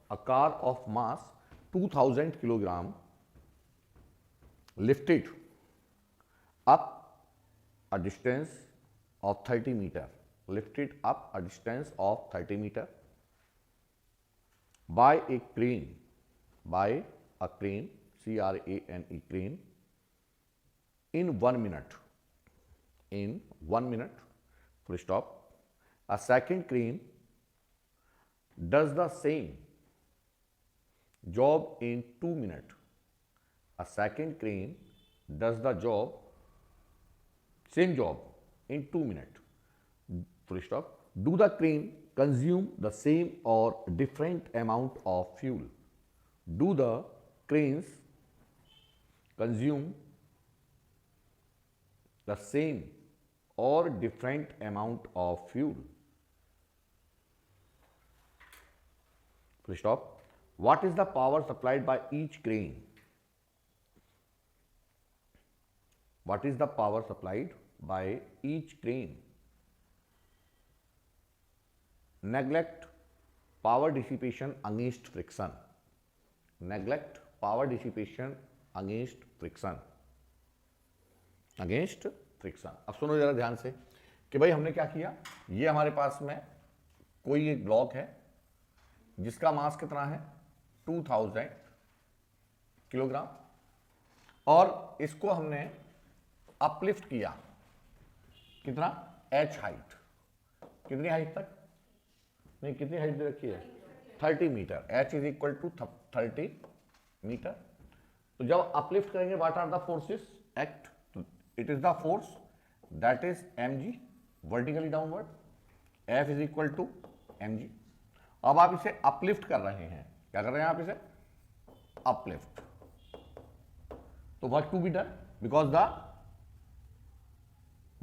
a car of mass 2000 kilogram lifted up a distance of 30 meter, lifted up a distance of 30 meter by a crane, C-R-A-N-E, crane, in 1 minute, full stop. A second crane does the same job in 2 minutes. A second crane does the same job in 2 minutes, full stop. Do the crane consume the same or different amount of fuel? Do the cranes consume the same or different amount of fuel? Full stop. What is the power supplied by each crane? What is the power supplied by each crane? Neglect power dissipation against friction. Neglect power dissipation against friction. Against friction. अब सुनो जरा ध्यान से कि भाई हमने क्या किया. ये हमारे पास में कोई एक ब्लॉक है जिसका मास कितना है 2000 किलोग्राम और इसको हमने अपलिफ्ट किया कितना h हाइट. कितनी हाइट तक? नहीं, कितनी हाइट दे रखी है 30 metre. h is equal to 30 metre. तो जब अपलिफ्ट करेंगे what are the forces act? It is the force that is mg vertically downward. F is equal to mg. अब आप इसे अपलिफ्ट कर रहे हैं. क्या कर रहे हैं आप इसे? अपलिफ्ट. तो work to be done because the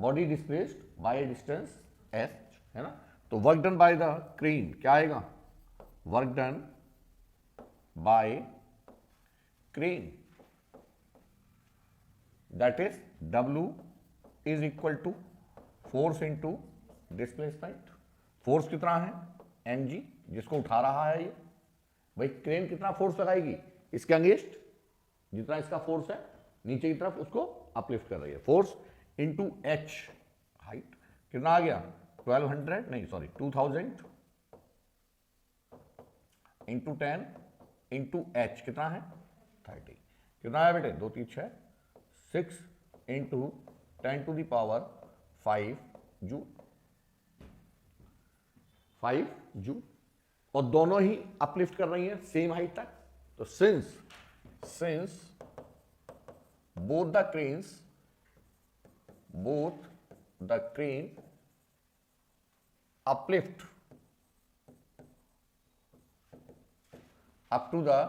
body displaced by distance h है ना. तो work done by the crane क्या आएगा? Work done by crane that is W is equal to force into displacement. Force कितना है? mg, जिसको उठा रहा है ये. भाई क्रेन कितना फोर्स लगाएगी इसके अगेंस्ट? जितना इसका फोर्स है नीचे की तरफ उसको अपलिफ्ट कर रही है. फोर्स इंटू h हाइट कितना आ गया? 1200 नहीं सॉरी 2000 इंटू 10 इंटू h कितना है 30. कितना है बेटे? 2 3 6 6 into 10 to the power 5 joule. 5 joule. और दोनों ही अपलिफ्ट कर रही हैं सेम हाइट तक. तो since both the crane uplift up to the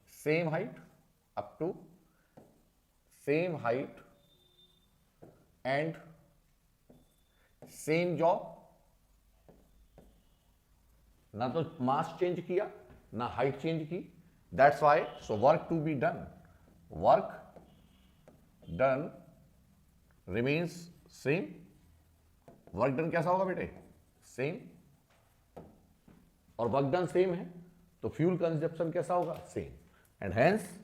same height, and same job. ना तो मास चेंज किया ना हाइट चेंज की. That's why so work to be done remains same. Work done कैसा होगा बेटे? सेम. और वर्क डन सेम है तो फ्यूल कंजप्शन कैसा होगा? Same. And hence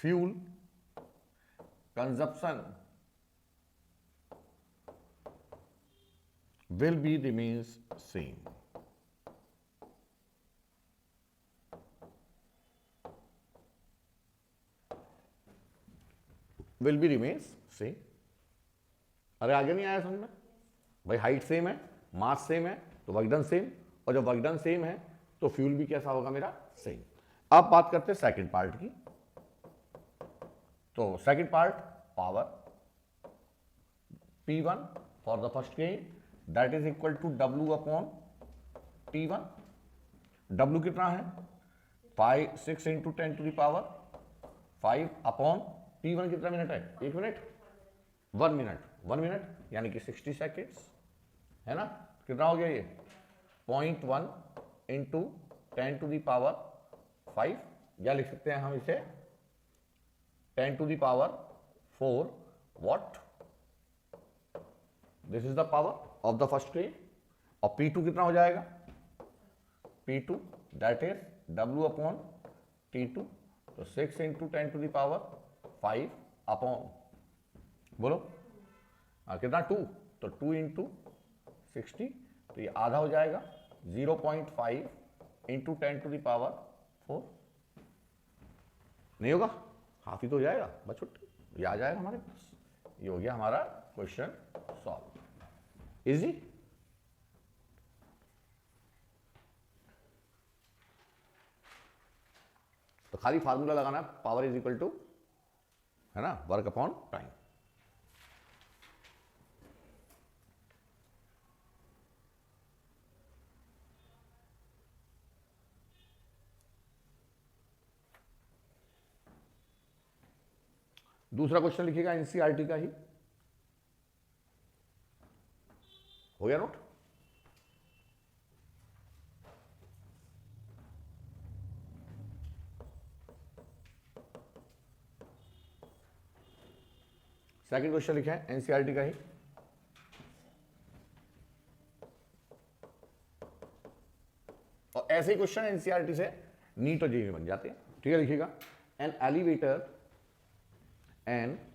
fuel consumption will be remains same. Will be remains same. अरे आगे नहीं आया समझ में? भाई हाइट सेम है, मास सेम है तो वर्क डन सेम. और जब वर्क डन सेम है तो फ्यूल भी कैसा होगा मेरा? सेम. अब बात करते हैं सेकंड पार्ट की. तो second part power P1 for the first crane that is equal to W upon T1. W कितना है? 6 into 10 to the power 5 upon T1 कितना मिनट है? 1 मिनट. 1 मिनट यानी कि 60 सेकेंड्स है ना. कितना हो गया ये? 0.1 इंटू 10 टू द पावर 5 या लिख सकते हैं हम इसे 10 to the power 4 watt. This is the power of the first crane, और P2 कितना हो जाएगा, P2 that is W upon T2, तो 6 into 10 to the power 5 upon, बोलो कितना 2, तो 2 इंटू 60, तो ये आधा हो जाएगा 0.5 इंटू 10 टू द पावर 4, नहीं होगा, हाफ ही तो हो जाएगा बस, छुट्टी, ये आ जाएगा हमारे पास। ये हो गया हमारा क्वेश्चन सॉल्व, इजी। तो खाली फार्मूला लगाना, पावर इज इक्वल टू, है ना, वर्क अपॉन टाइम। दूसरा क्वेश्चन लिखिएगा एनसीईआरटी का ही, हो गया नोट। सेकंड क्वेश्चन लिखा है एनसीईआरटी का ही, और ऐसे ही क्वेश्चन एनसीईआरटी से नीट और जेईई बन जाते हैं, ठीक है। लिखिएगा an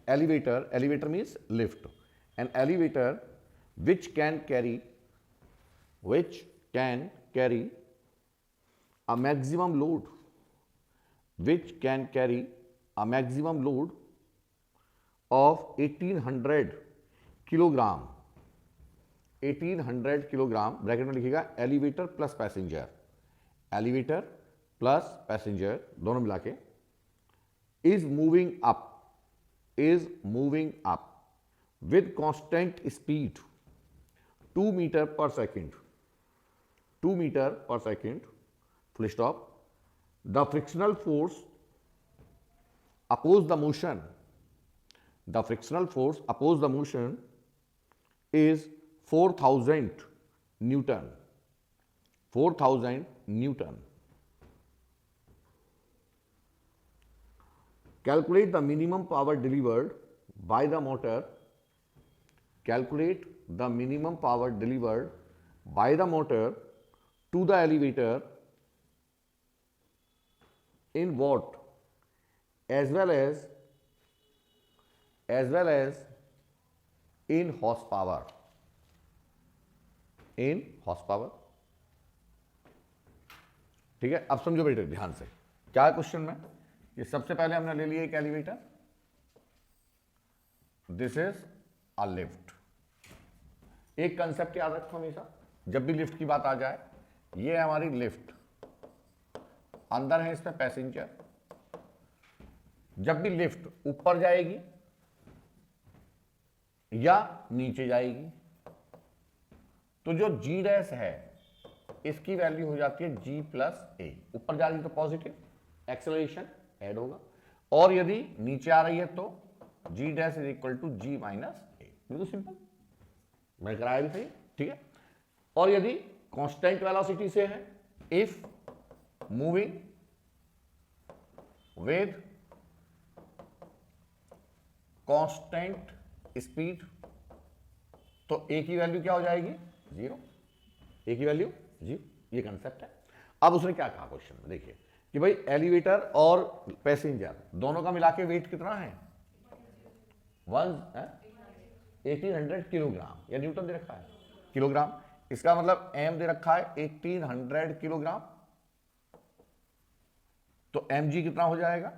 elevator means lift, an elevator which can carry a maximum load, of 1800 kilogram, 1800 kilogram, bracket में लिखिएगा एलिवेटर प्लस पैसेंजर दोनों मिला के, is moving up with constant speed 2 meter per second, full stop. The frictional force oppose the motion, is 4000 Newton, Calculate the minimum power delivered by the motor, to the elevator in watt as well as in horsepower, ठीक है। अब समझो बेटे ध्यान से, क्या है question में, ये सबसे पहले हमने ले लिया एक elevator, this is a lift. एक कंसेप्ट याद रखो हमेशा, जब भी लिफ्ट की बात आ जाए, ये है हमारी लिफ्ट, अंदर है इसमें पैसेंजर। जब भी लिफ्ट ऊपर जाएगी या नीचे जाएगी, तो जो जी डैश है इसकी वैल्यू हो जाती है जी प्लस ए, ऊपर जा रही है तो पॉजिटिव एक्सेलरेशन ऐड होगा, और यदि नीचे आ रही है तो g dash is equal to g minus a, बिल्कुल सिंपल, मैं कराया भी सही, ठीक है। और यदि कांस्टेंट वेलोसिटी से है, if moving with constant speed, तो ए की वैल्यू क्या हो जाएगी, जीरो, ए की वैल्यू जीरो, ये कंसेप्ट है। अब उसने क्या कहा क्वेश्चन में, देखिए कि भाई एलिवेटर और पैसेंजर दोनों का मिला के वेट कितना है, 1800 किलोग्राम, या न्यूटन दे रखा है किलोग्राम, इसका मतलब एम दे रखा है 1800 किलोग्राम, तो एम जी कितना हो जाएगा,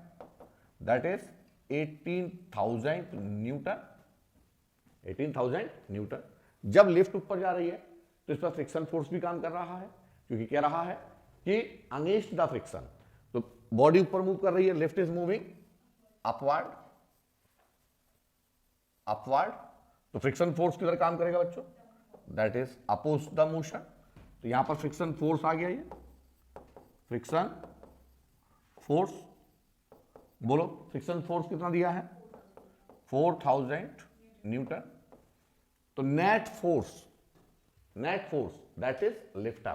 दैट इज 18,000 न्यूटन। जब लिफ्ट ऊपर जा रही है तो इस पर फ्रिक्शन फोर्स भी काम कर रहा है, क्योंकि कह रहा है कि अगेंस्ट द फ्रिक्शन, तो बॉडी ऊपर मूव कर रही है, लिफ्ट इज मूविंग अपवर्ड, तो फ्रिक्शन फोर्स किधर काम करेगा बच्चों, that is oppose the motion. तो यहां पर फ्रिक्शन फोर्स आ गया, ये फ्रिक्शन फोर्स, बोलो फ्रिक्शन फोर्स कितना दिया है, 4000 न्यूटन। तो net force that is lift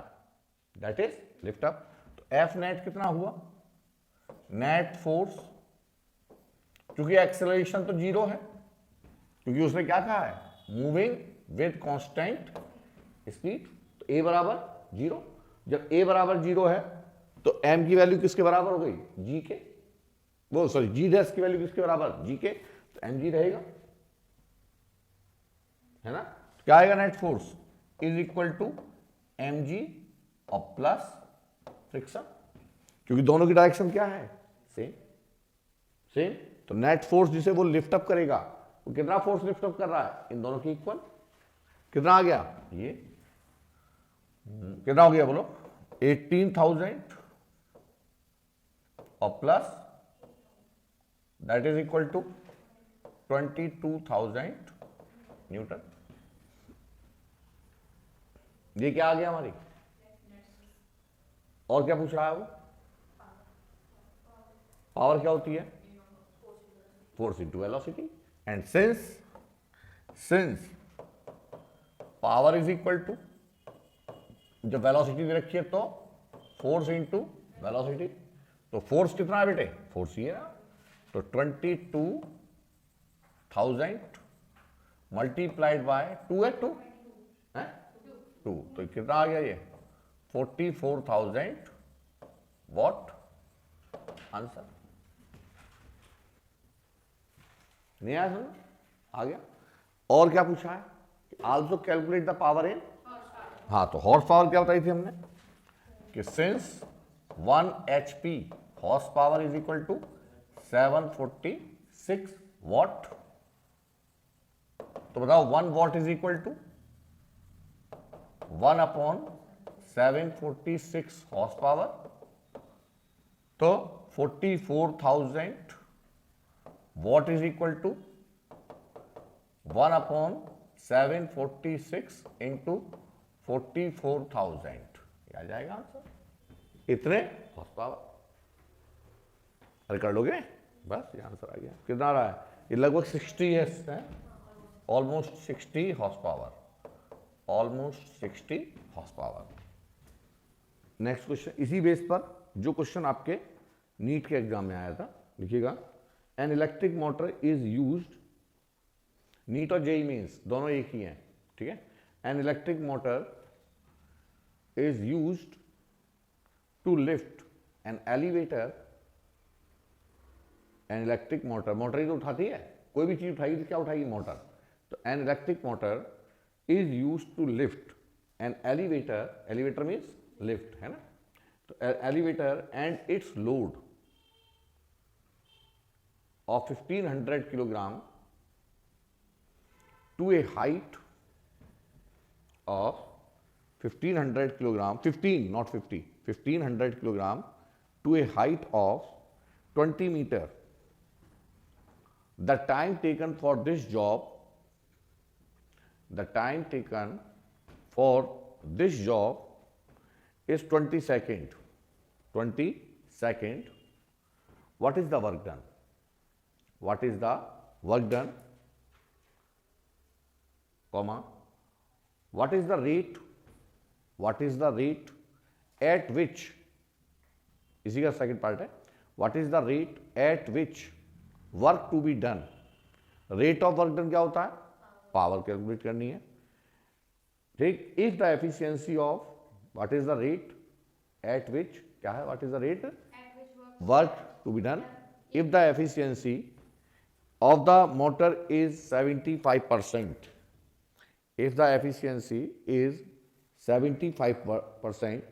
up, तो एफ नेट कितना हुआ, नेट फोर्स, क्योंकि एक्सेलरेशन तो जीरो है, क्योंकि उसने क्या कहा है, मूविंग विद कांस्टेंट स्पीड। तो ए बराबर 0, जब ए बराबर 0 है तो m की वैल्यू किसके बराबर हो गई, g के, वो सॉरी g डैश की वैल्यू किसके बराबर, g के, तो mg रहेगा, है ना। तो क्या आएगा, net force is equal to mg और प्लस फ्रिक्शन, क्योंकि दोनों की डायरेक्शन क्या है, सेम सेम। तो नेट फोर्स जिसे वो लिफ्ट अप करेगा, वो कितना फोर्स लिफ्ट अप कर रहा है, इन दोनों की इक्वल। कितना आ गया, ये कितना हो गया बोलो, 18,000 और plus that is equal to 22,000 newton. ये क्या आ गया हमारी, और क्या पूछ रहा है वो, पावर क्या होती है, force into velocity. And since power is equal to, जब वेलोसिटी दे रखी है तो फोर्स इंटू वेलोसिटी, तो फोर्स कितना है बेटे, फोर्स ये ना, तो 22,000 मल्टीप्लाइड बाय 2 है, 2 है 2, तो कितना आ गया ये 44,000 वॉट, आंसर। नहीं आया समझ, आ गया। और क्या पूछा है, also calculate the power in, हाँ तो हॉर्स पावर क्या बताई थी हमने, कि सिंस 1 HP horse power is equal to 746 watt, तो बताओ 1 watt is equal to 1 upon 746 horse power, तो 44,000 watt is equal to 1 upon 746 into 44,000, आ जाएगा आंसर, इतने हॉर्स पावर। अरे कर लोगे, बस ये आंसर आ गया। कितना आ रहा है, ये लगभग 60 है, almost 60 horse power, almost 60 horse power. Next question, इसी बेस पर जो क्वेश्चन आपके नीट के एग्जाम में आया था, लिखिएगा। An electric motor is used, NEET और जेई मीन्स दोनों एक ही हैं, ठीक है। An electric motor is used to lift an elevator, an electric motor, motor ही तो उठाती है, कोई भी चीज उठाएगी तो क्या उठाएगी, मोटर। तो an electric motor is used to lift an elevator, elevator means lift, है ना, तो elevator and its load of 1500 kilogram to a height of 1500 kilogram, 15 not 50, 1500 kilogram to a height of 20 meter. The time taken for this job, the time taken for this job is 20 second. 20 second. What is the work done? What is the work done, comma, what is the rate, what is the rate at which, इसी का second part है, what is the rate at which work to be done, rate of work done क्या होता है, power calculate करनी है, ठीक। if the efficiency of, what is the rate at which, क्या है, what is the rate work to be done, if the efficiency of the motor is 75%, if the efficiency is 75%,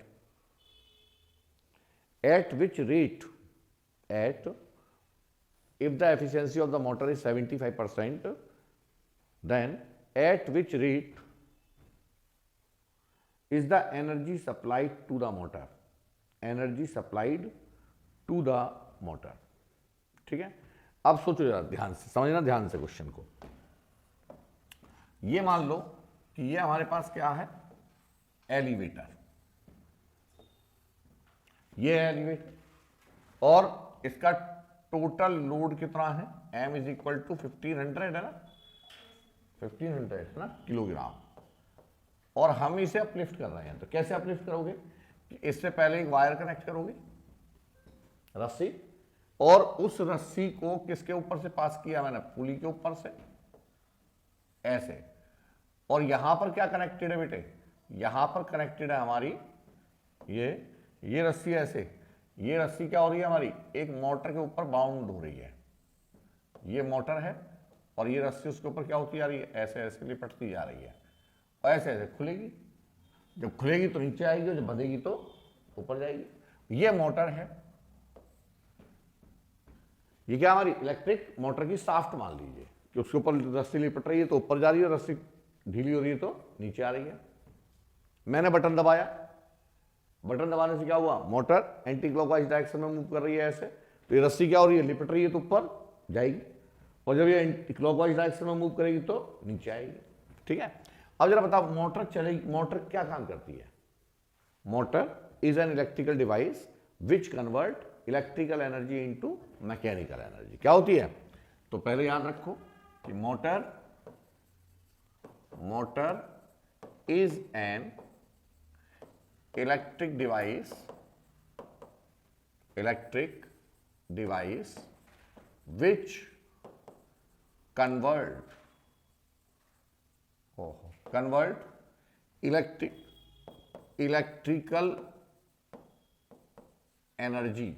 at which rate, at, if the efficiency of the motor is 75%, then at which rate is the energy supplied to the motor, energy supplied to the motor, ठीक है। अब सोचो जरा ध्यान से, समझना ध्यान से क्वेश्चन को। ये मान लो कि ये हमारे पास क्या है, एलिवेटर, ये है एलिवेटर, और इसका टोटल लोड कितना है, m इज इक्वल टू 1500 है ना, 1500 है ना किलोग्राम, और हम इसे अपलिफ्ट कर रहे हैं। तो कैसे अपलिफ्ट करोगे, इससे पहले एक वायर कनेक्ट करोगे, रस्सी, और उस रस्सी को किसके ऊपर से पास किया मैंने, पुली के ऊपर से, ऐसे, और यहां पर क्या कनेक्टेड है बेटे, यहां पर कनेक्टेड है हमारी ये रस्सी ऐसे, ये रस्सी क्या हो रही है हमारी, एक मोटर के ऊपर बाउंड हो रही है, ये मोटर है और ये रस्सी उसके ऊपर क्या होती जा रही है, ऐसे ऐसे लिपटती जा रही है और ऐसे ऐसे खुलेगी, जब खुलेगी तो नीचे आएगी और जब बंधेगी तो ऊपर जाएगी। ये मोटर है, ये क्या हमारी इलेक्ट्रिक मोटर की शाफ्ट मान लीजिए कि उसके ऊपर रस्सी लिपट रही है तो ऊपर जा रही है, रस्सी ढीली हो रही है तो नीचे आ रही है। मैंने बटन दबाया, बटन दबाने से क्या हुआ, मोटर एंटी क्लॉकवाइज डायरेक्शन में मूव कर रही है ऐसे, तो ये रस्सी क्या हो रही है, लिपट रही है तो ऊपर जाएगी और जब ये एंटी क्लॉकवाइज डायरेक्शन में मूव करेगी तो नीचे आएगी। ठीक है, अब जरा बताओ मोटर चलेगी, मोटर क्या काम करती है। Motor is an electrical device which convert electrical energy into mechanical energy. क्या होती है, तो पहले याद रखो कि motor is an electric device which convert electrical energy.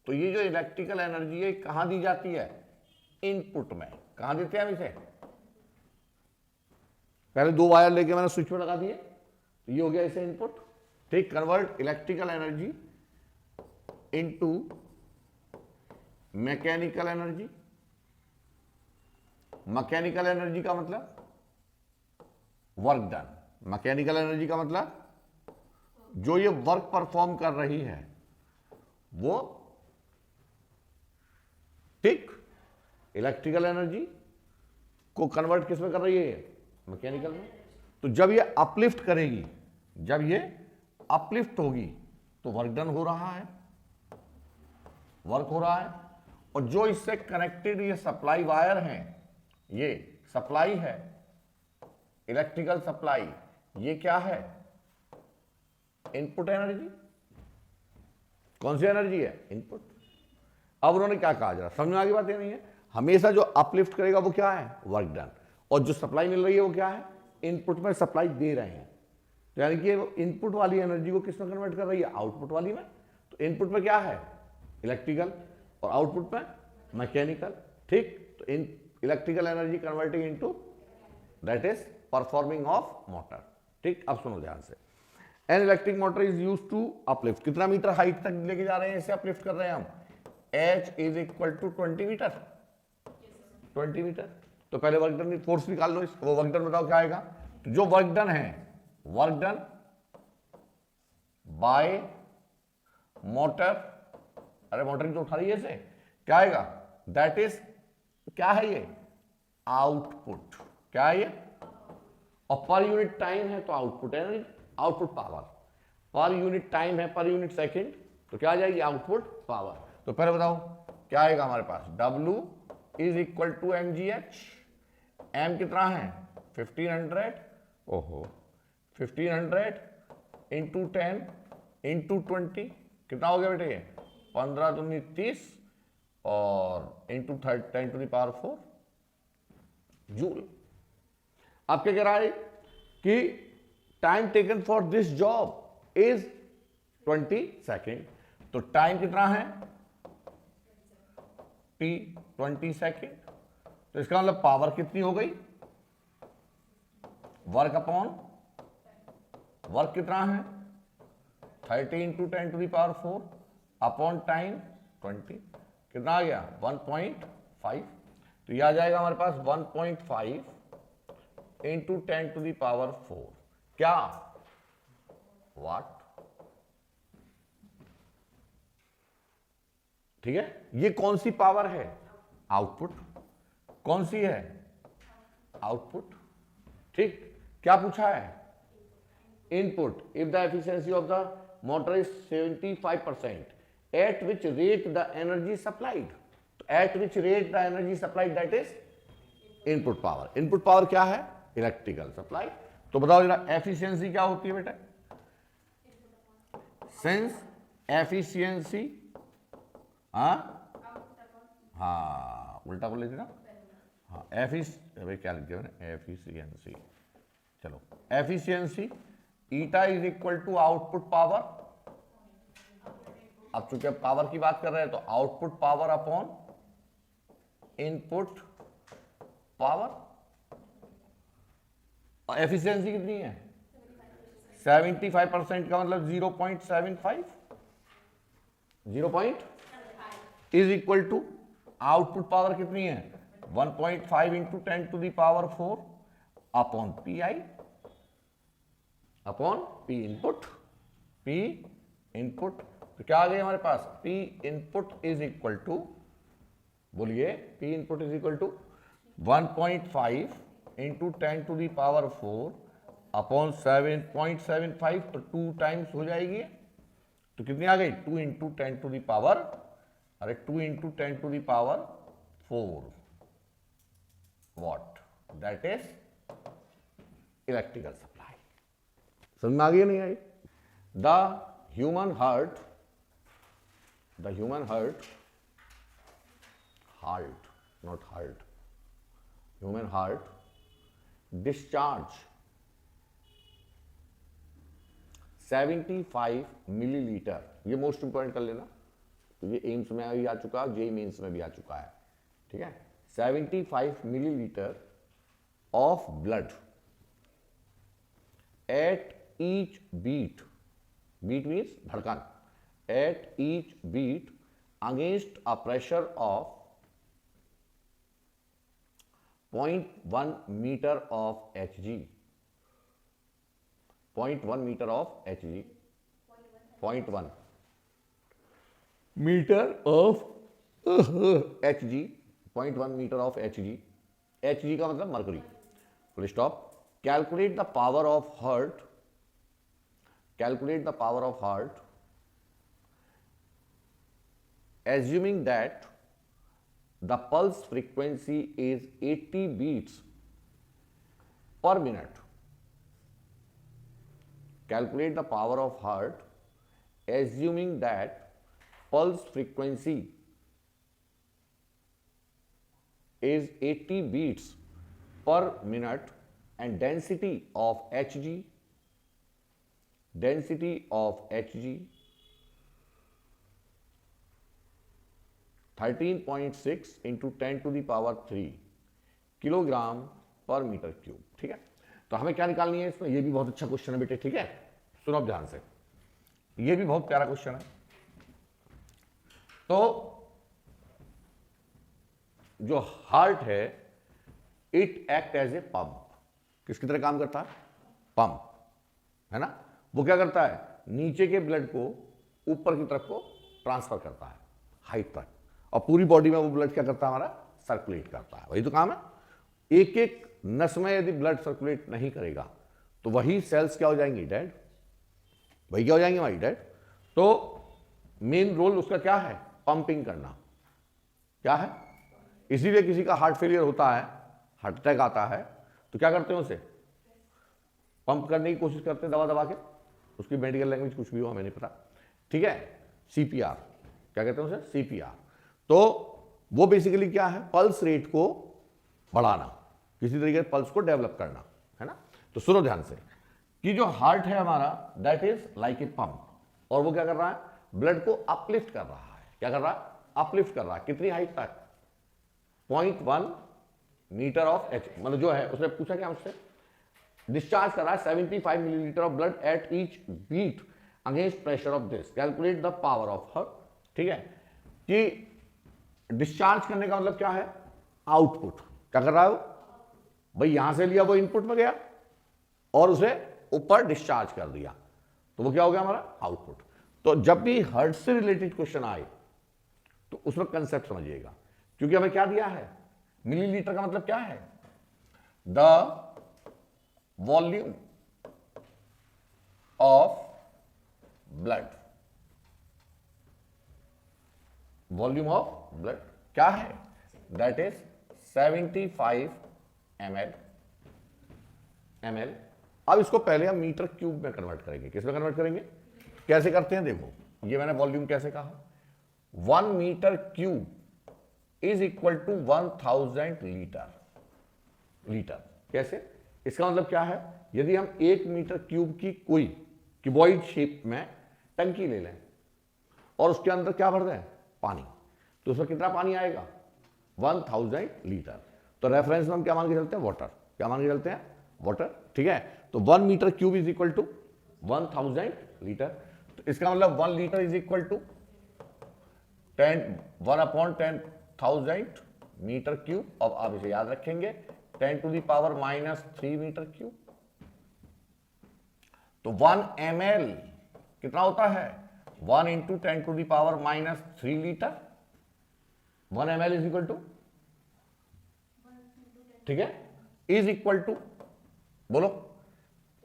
तो ये जो इलेक्ट्रिकल एनर्जी है कहां दी जाती है, इनपुट में। कहां देते हैं हम इसे, पहले दो वायर लेके मैंने स्विच पे लगा दिए, तो ये हो गया इसे इनपुट। ठीक, convert electrical energy into mechanical energy. Mechanical energy का मतलब वर्क डन, मैकेनिकल एनर्जी का मतलब जो ये वर्क परफॉर्म कर रही है वो, ठीक, इलेक्ट्रिकल एनर्जी को कन्वर्ट किस में कर रही है, मैकेनिकल में। तो जब ये अपलिफ्ट करेगी, जब ये अपलिफ्ट होगी तो वर्क डन हो रहा है, वर्क हो रहा है। और जो इससे कनेक्टेड ये सप्लाई वायर हैं, ये सप्लाई है, इलेक्ट्रिकल सप्लाई, ये क्या है, इनपुट एनर्जी। कौन सी एनर्जी है, इनपुट। अब उन्होंने क्या कहा, जरा समझ में आगे बात ये नहीं है, हमेशा जो अपलिफ्ट करेगा वो क्या है, वर्क डन, और जो सप्लाई मिल रही है वो क्या है, इनपुट में सप्लाई दे रहे हैं, तो यानी कि वो इनपुट वाली एनर्जी को किस में कन्वर्ट कर रही है, आउटपुट वाली में। तो इनपुट में क्या है, इलेक्ट्रिकल, और आउटपुट में मैकेनिकल। ठीक, तो in electrical energy converting into that is performing of motor. ठीक, अब सुनो ध्यान से, an electric motor is used to uplift, कितना मीटर हाइट तक लेके जा रहे हैं, इसे अपलिफ्ट कर रहे हैं हम, H is equal to 20 metre, 20 metre. तो पहले वर्क डन फोर्स निकाल लो, इसको वो वर्क डन बताओ क्या आएगा। तो जो वर्क डन है, वर्क डन बाय मोटर, अरे मोटर की तो उठा रही है इसे, क्या आएगा, दैट इज, क्या है ये, आउटपुट। क्या है ये, और पर यूनिट टाइम है तो आउटपुट है, आउटपुट पावर। पर यूनिट टाइम है, पर यूनिट सेकंड, तो क्या आ जाएगी, आउटपुट पावर। तो पहले बताओ क्या आएगा हमारे पास, W is equal to mgh। m कितना है, 1500, ओहो 1500 इंटू 10 इंटू 20, कितना हो गया बेटे ये, 15 दूनी 30 और into 10 to the power 4 joule. अब क्या कह रहा है कि time taken for this job is 20 second. तो टाइम कितना है, T 20 सेकेंड। तो इसका मतलब पावर कितनी हो गई, वर्क अपॉन वर्क कितना है, 30 into 10 to the power 4 upon time 20, कितना आ गया, 1.5। तो यह आ जाएगा हमारे पास 1.5 इंटू 10 टू द पावर 4, क्या, वाट। ठीक है, ये कौन सी पावर है, आउटपुट। कौन सी है, आउटपुट। ठीक, क्या पूछा है, input. If the efficiency of the motor is 75%, eight which rate the energy supplied. Eight which rate the energy supplied, that is input power. Input power क्या है, इलेक्ट्रिकल सप्लाई। तो बताओ जरा एफिशिएंसी क्या होती है बेटा, सिंस एफिशिएंसी, हाँ उल्टा बोल लेते ना, हाँ क्या लिख दिया मैंने, एफिशिएंसी चलो efficiency eta is equal to output power. अब चूंकि अब पावर की बात कर रहे हैं तो output power upon input power. और एफिशिएंसी कितनी है 75% का मतलब 0.75 is equal to output power कितनी है 1.5 into 10 to the power 4 upon P I upon P input. P input तो क्या आ गया हमारे पास P input is equal to, बोलिए P input is equal to 1.5 into 10 to the power 4 upon 7.75 तो 2 टाइम्स हो जाएगी। तो कितनी आ गई 2 इंटू 10 टू दी पावर, अरे 2 into 10 to the power 4 watt, that is electrical supply. समझ में आ गई नहीं आई? The human heart not heart, human heart discharge 75 millilitre, ये मोस्ट इंपॉर्टेंट कर लेना क्योंकि एम्स में भी आ चुका है, जेई मेंस में भी आ चुका है, ठीक है। 75 millilitre of blood at each beat, beat means धड़कन, at each beat against a pressure of 0.1 meter of Hg, 0.1 meter of Hg, 0.1 meter of Hg, 0.1 meter of Hg, Hg का मतलब mercury, full stop. Calculate the power of heart, calculate the power of heart assuming that the pulse frequency is 80 beats per minute. Calculate the power of heart assuming that pulse frequency is 80 beats per minute and density of Hg, density of Hg 13.6 into 10 to the power 3 kilogram per metre cube, ठीक है। तो हमें क्या निकालनी है इसमें, ये भी बहुत अच्छा क्वेश्चन है बेटे, ठीक है, सुनो ध्यान से, ये भी बहुत प्यारा क्वेश्चन है। तो जो हार्ट है it act as a pump, किसकी तरह काम करता है, पंप, है ना। वो क्या करता है, नीचे के ब्लड को ऊपर की तरफ को ट्रांसफर करता है हाइट तक, और पूरी बॉडी में वो ब्लड क्या करता है हमारा, सर्कुलेट करता है, वही तो काम है। एक एक नस में यदि ब्लड सर्कुलेट नहीं करेगा तो वही सेल्स क्या हो जाएंगी, डेड, वही क्या हो जाएंगे हमारी, डेड। तो मेन रोल उसका क्या है, पंपिंग करना, क्या है। इसीलिए किसी का हार्ट फेलियर होता है, हार्ट अटैक आता है, तो क्या करते हैं उसे पंप करने की कोशिश करते हैं दबा दबा के, उसकी मेडिकल लैंग्वेज कुछ भी हो हमें नहीं पता, ठीक है, सीपीआर, क्या कहते हैं उसे, सीपीआर। तो वो बेसिकली क्या है, पल्स रेट को बढ़ाना, किसी तरीके से पल्स को डेवलप करना, है ना। तो सुनो ध्यान से कि जो हार्ट है हमारा that is like a pump, और वो क्या कर रहा है, ब्लड को अपलिफ्ट कर रहा है, क्या कर रहा है, अपलिफ्ट कर रहा है, कितनी हाइट तक, 0.1 मीटर ऑफ एच, मतलब जो है उसने पूछा क्या मुझसे, डिस्चार्ज कर रहा है 75 millilitre of blood at each beat against pressure of this, calculate the power of heart, ठीक है। कि डिस्चार्ज करने का मतलब क्या है, आउटपुट, क्या कर रहा है वो, भाई यहां से लिया वो इनपुट में गया और उसे ऊपर डिस्चार्ज कर दिया, तो वो क्या हो गया हमारा आउटपुट। तो जब भी हार्ट से रिलेटेड क्वेश्चन आए तो उसमें कंसेप्ट समझिएगा, क्योंकि हमें क्या दिया है, मिलीलीटर का मतलब क्या है, the volume of blood, volume of blood क्या है, दैट इज 75 ml। अब इसको पहले हम मीटर क्यूब में कन्वर्ट करेंगे, किस में कन्वर्ट करेंगे, कैसे करते हैं, देखो ये मैंने वॉल्यूम कैसे कहा, 1 metre cube is equal to 1000 litre, litre कैसे, इसका मतलब क्या है, यदि हम 1 मीटर क्यूब की कोई क्यूबॉइड शेप में टंकी ले लें और उसके अंदर क्या भर दें, पानी, तो उसमें कितना पानी आएगा, 1000 लीटर। तो रेफरेंस में हम क्या मान के चलते हैं, वाटर, क्या मान के चलते हैं, वाटर, ठीक है। तो 1 metre cube is equal to 1000 litre. तो इसका मतलब 1 litre is equal to 1/10,000 metre cube. अब आप इसे याद रखेंगे, 10⁻³ मीटर क्यूब। तो 1 ml कितना होता है, 1 × 10⁻³ litre. 1 ml is equal to, ठीक है, इज इक्वल टू, बोलो,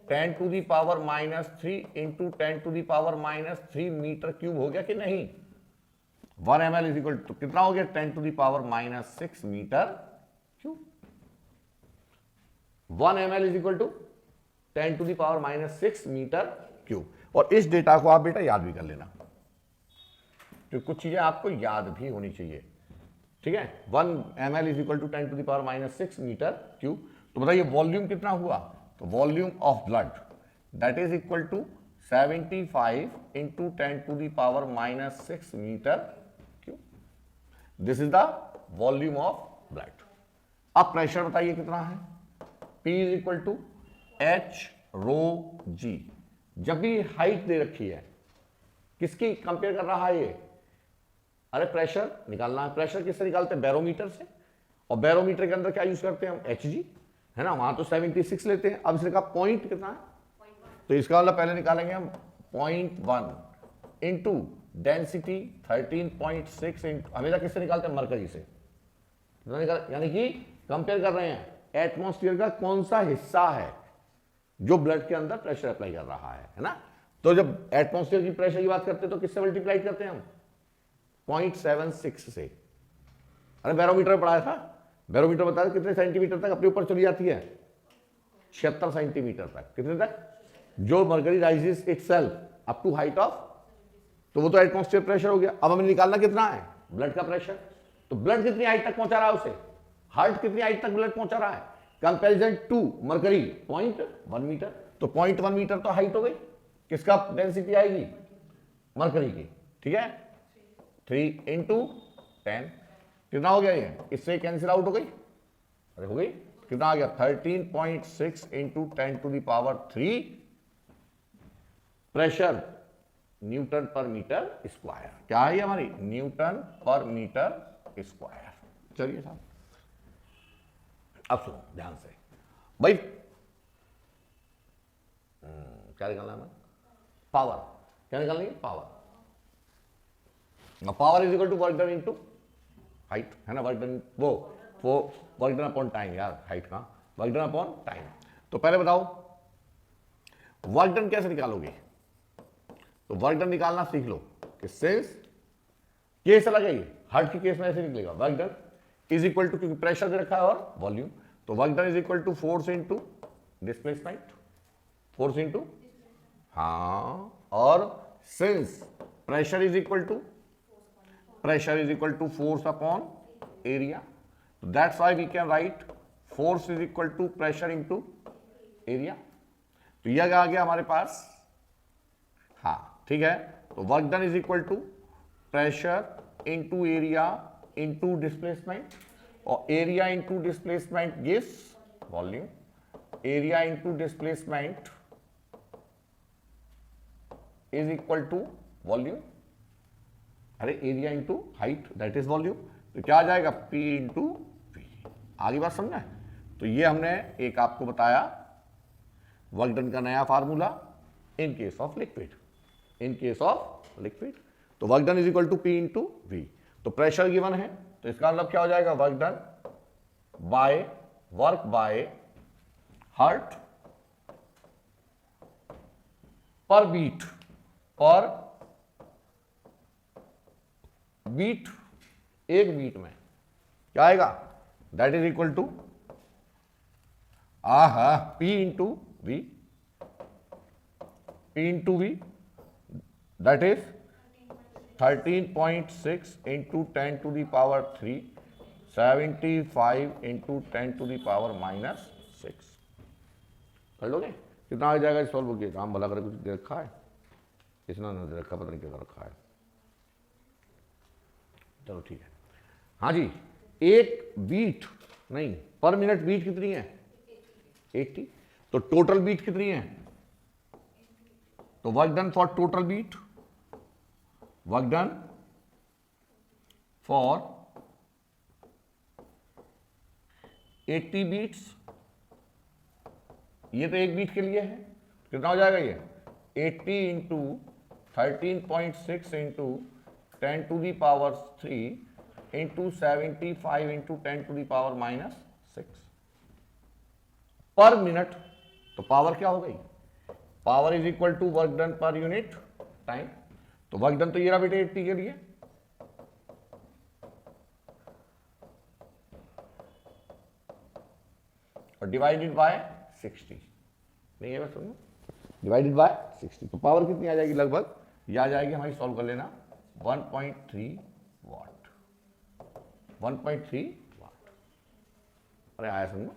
10⁻³ × 10⁻³ मीटर क्यूब हो गया कि नहीं। 1 ml इज इक्वल टू कितना हो गया, 10⁻⁶ metre cube. 1 ml is equal to 10⁻⁶ metre cube. और इस डेटा को आप बेटा याद भी कर लेना, तो कुछ चीजें आपको याद भी होनी चाहिए, ठीक है। 1 ml is equal to 10⁻⁶ metre cube. तो बताइए वॉल्यूम कितना हुआ, तो volume of blood that is equal to 75 × 10⁻⁶ metre cube. This is the volume of blood. अब प्रेशर बताइए कितना है, P is equal to H⍴g। जब भी हाइट दे रखी है, किसकी कंपेयर कर रहा है ये, अरे प्रेशर निकालना है। प्रेशर किससे निकालते हैं, बैरोमीटर से, और बैरोमीटर के अंदर क्या यूज करते हैं हम, Hg, है ना, वहां तो 76 लेते हैं। अब इसने कहा पॉइंट कितना है, तो इसका मतलब पहले निकालेंगे हम 0.1 इंटू डेंसिटी 13.6 इंटू, हमेशा किससे निकालते हैं, मरकरी से, यानी कि कंपेयर कर रहे हैं एटमॉस्फेयर का कौन सा हिस्सा है जो ब्लड के अंदर प्रेशर अप्लाई कर रहा है ना। तो जब एटमॉस्फेयर की प्रेशर की बात करते हैं तो किससे मल्टीप्लाई करते हैं हम, 0.76 से। अरे बैरोमीटर में पढ़ाया था, बैरोमीटर बता रहे कितने सेंटीमीटर तक अपने ऊपर चली जाती है, 76 सेंटीमीटर तक। कितने तक, जो mercury rises itself up to height of, तो वो तो एटमॉस्फेयर प्रेशर हो गया। अब हमें निकालना कितना है, ब्लड का प्रेशर। तो ब्लड कितनी हाइट तक पहुंचा रहा है उसे, हार्ट कितनी हाइट तक ब्लड पहुंचा रहा है, कंपैरिजन टू मर्करी 0.1 मीटर। तो 0.1 मीटर तो हाइट हो गई, किसका डेंसिटी आएगी, मर्करी की, ठीक है। 3 × 10 कितना हो गया ये, इससे कैंसिल आउट हो गई, अरे हो गई, कितना आ गया 13.6 × 10⁻³ प्रेशर न्यूटन पर मीटर स्क्वायर। क्या है हमारी, न्यूटन पर मीटर स्क्वायर। चलिए साहब, अब सुनो ध्यान से भाई, क्या निकालना है, पावर, क्या निकालनी है, power. Power is equal to work done into height, है ना, वर्क डन, वो वर्क डन अपॉन टाइम, यार हाइट का वर्क डन अपॉन टाइम। तो पहले बताओ वर्क डन कैसे निकालोगे, तो वर्क डन निकालना सीख लो कि सिंस केस अलग है, हार्ट के केस में ऐसे निकलेगा, work done is equal to, क्योंकि प्रेशर दे रखा है और वॉल्यूम, तो work done is equal to force into displacement, force into, हाँ, और since pressure is equal to force upon area, that's why we can write force is equal to pressure into area. तो यह आ गया हमारे पास, हाँ ठीक है। तो work done is equal to pressure into area into displacement, और area into displacement gives volume, area into displacement is equal to volume, अरे area into height that is volume. तो क्या आ जाएगा, P इंटू V। आगे बात समझना है। तो ये हमने एक आपको बताया वर्क डन का नया formula in case of liquid, in case of liquid. तो work done is equal to P into V। तो प्रेशर गिवन है, तो इसका मतलब क्या हो जाएगा, work done by work by heart per beat, per beat, एक बीट में क्या आएगा, that is equal to P into V, P into V that is 13.6 into 10⁻³ 75 into 10⁻⁻6। कर लोगे? कितना आ जाएगा सॉल्व किया? राम भला करे कुछ दे रखा है, इतना ना दे रखा, पता नहीं क्या रखा है। चलो ठीक है। हाँ जी, एक बीट नहीं, पर मिनट बीट कितनी है? 80। तो टोटल बीट कितनी है? तो work done for total beat, work done for 80 beats, ये तो एक बीट के लिए है, कितना हो जाएगा ये? 80 into 13.6 into 10 to the power 3 into 75 into 10 to the power -6 per minute. तो पावर क्या हो गई? Power is equal to work done per unit time. तो वर्क डन तो ये रहा बेटे 80 के लिए, और डिवाइडेड बाय 60 नहीं है, बस सुनो, डिवाइडेड बाय 60। तो पावर कितनी आ जाएगी? लगभग ये आ जाएगी हमारी, सॉल्व कर लेना, 1.3 वाट। 1.3 वाट। अरे आया समझो।